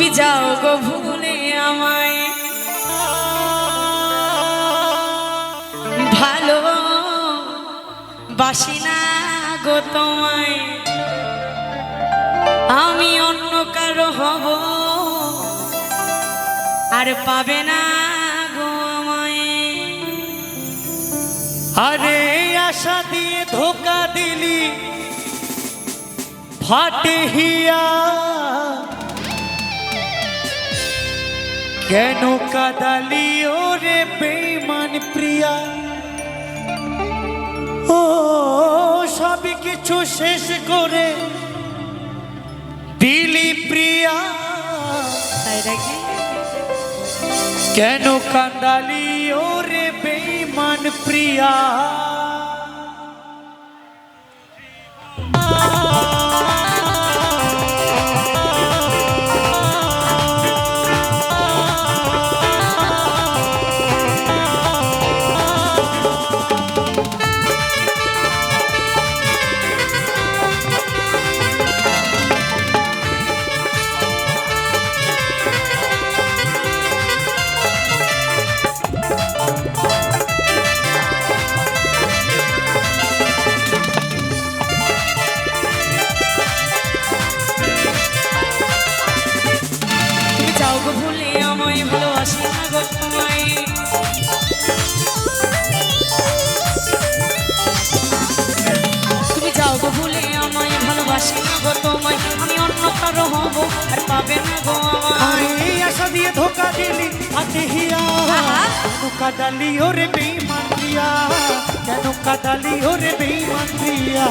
তুমি যাও গো ভুলে আমায়, ভালো বাসি না গো তোমায়, আমি অন্য কারো হব আর পাবে না গো আমায়। আরে আশা দিয়ে ধোকা দিলি ফাটে হিয়া, কেন কাদালি ওরে বেঈমান প্রিয়া। ও সব কিছু শেষ করে দিলি প্রিয়া, তাই নাকি? কেন কাদালি ওরে বেঈমান প্রিয়া। তুমি যাও গো ভুলে আমায়, ভালোবাসি না গো তোমায়, আমি অন্য কারো হব আর পাবে না গো আমায়। আশা দিয়ে ধোকা দিলি ফাটে হিয়া, কেন কাদালি ওরে বেঈমান প্রিয়া, কেন কাদালি ওরে বেঈমান প্রিয়া।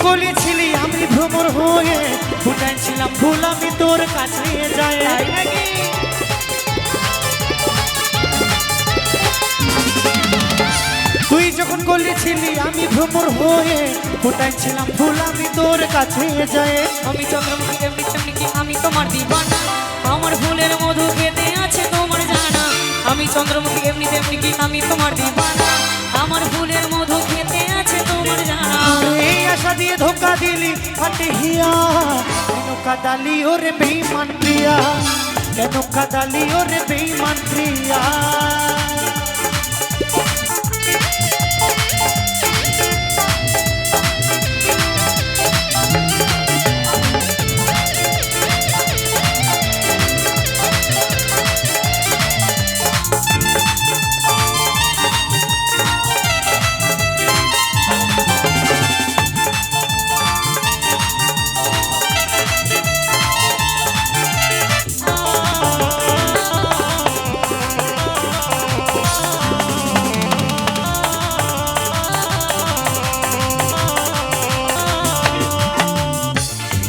বলেছিলি আমি ভ্রমর হয়ে ফুটাইছিলাম ফুল আমি তোর কাছে যাই নাকি। তুই যখন বলেছিলি আমি ভ্রমর হয়ে ফুটাইছিলাম ফুল আমি তোর কাছে যাই। আমি চন্দ্রমুখী এমনি তেমনি কি আমি তোমার দিবানা, আমার ফুলের মধু খেতে আছে তোমার জানা। আমি চন্দ্রমুখী এমনি তেমনি কি আমি তোমার দিবানা, আমার ফুলের মধু খেতে আছে তোমার জানা। এই আশা দিয়ে ধোকা দিলি ফাটে হিয়া, কেন কাদালি ওরে বেঈমান প্রিয়া, কেন কাদালি ওরে বেঈমান প্রিয়া।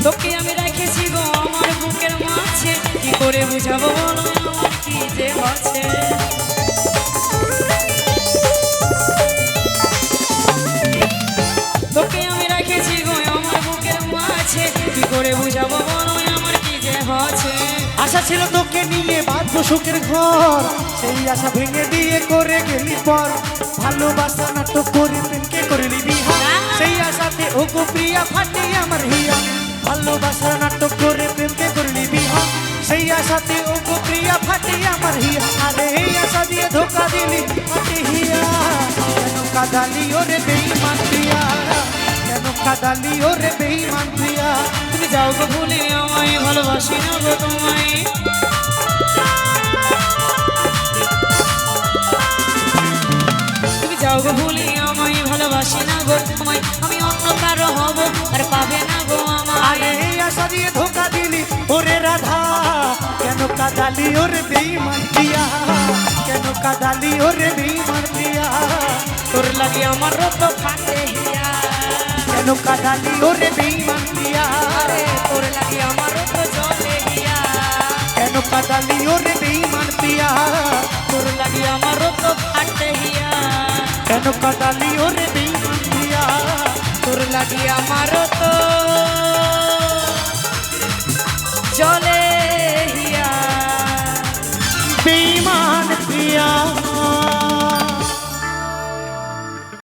তোকে আমি রেখেছি গো আমার বুকের মাঝে, কি করে বুঝাবো বলো আমার কি যে হচ্ছে। তোকে আমি রেখেছি গো আমার বুকের মাঝে, কি করে বুঝাবো বলো আমার কি যে হচ্ছে। আশা ছিল তোকে নিয়ে বাঁধবো সুখের ঘর, সেই আশা ভেঙে দিয়ে করে গেলি পর। ভালোবাসা নাটক করে প্রেমকে করলি বিহা, সেই আশাতে ও গো প্রিয়া ফাটে আমার হিয়া। ভালোবাসা নাটক করে প্রেমকে করলি বিহা, সেই আশাতে ও গো প্রিয়া ফাটে আমার হিয়া। আরে এই আশা দিয়ে ধোকা দিলি ফাটে হিয়া, কেন কাদালি ওরে বেঈমান প্রিয়া, কেন কাদালি ওরে বেঈমান প্রিয়া। তুমি যাও গো ভুলে আমায়, ভালোবাসি না গো তোমায়, তুমি যাও গো ভুলে আমায়, ভালোবাসি না গো তোমায়, আমি অন্য কারো হব আর পাবে না গো আমায়। আরে আশা দিয়ে ধোকা দিলি ওরে রাধা, কেন কাদালি ওরে বেঈমান প্রিয়া, কেন কাদালি ওরে বেঈমান প্রিয়া। তোর লাগি আমার তো ফাটে হিয়া কেন কাঁদালি ওরে বেঈমান দিয়া আরে তোর লাগি আমার তো জলে হিয়া কেন কাঁদালি ওরে বেঈমান দিয়া তোর লাগি আমার তো ফাটে হিয়া কেন কাঁদালি ওরে বেঈমান দিয়া তোর লাগি আমার তো জলে